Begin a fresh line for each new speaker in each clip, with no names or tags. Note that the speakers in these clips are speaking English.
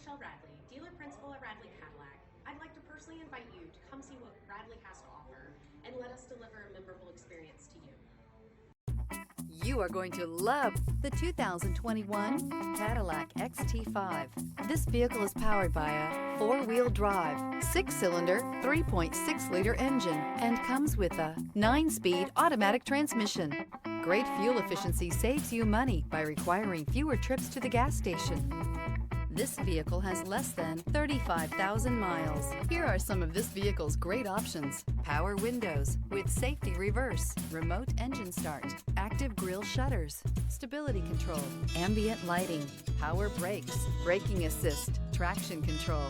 Radley, dealer principal at Radley Cadillac. I'd like to personally invite you to come see what Radley has to offer and let us deliver a memorable experience to you.
You are going to love the 2021 Cadillac XT5. This vehicle is powered by a four-wheel drive, six-cylinder, 3.6-liter engine and comes with a 9-speed automatic transmission. Great fuel efficiency saves you money by requiring fewer trips to the gas station. This vehicle has less than 35,000 miles. Here are some of this vehicle's great options: power windows with safety reverse, remote engine start, active grille shutters, stability control, ambient lighting, power brakes, braking assist, traction control.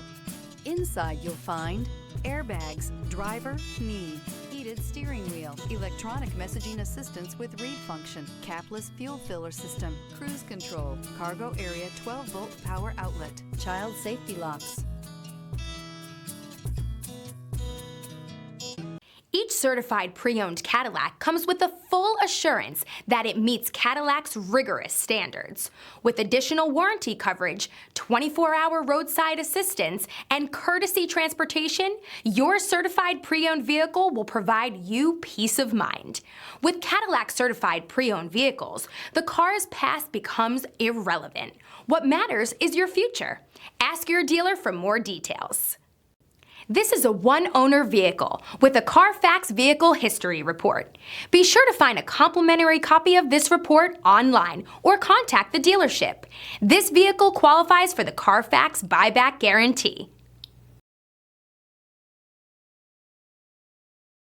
Inside you'll find airbags, driver, knee, heated steering wheel, electronic messaging assistance with read function, capless fuel filler system, cruise control, cargo area 12-volt power outlet, child safety locks.
Each certified pre-owned Cadillac comes with the full assurance that it meets Cadillac's rigorous standards. With additional warranty coverage, 24-hour roadside assistance, and courtesy transportation, your certified pre-owned vehicle will provide you peace of mind. With Cadillac certified pre-owned vehicles, the car's past becomes irrelevant. What matters is your future. Ask your dealer for more details. This is a one-owner vehicle with a Carfax Vehicle History Report. Be sure to find a complimentary copy of this report online or contact the dealership. This vehicle qualifies for the Carfax Buyback Guarantee.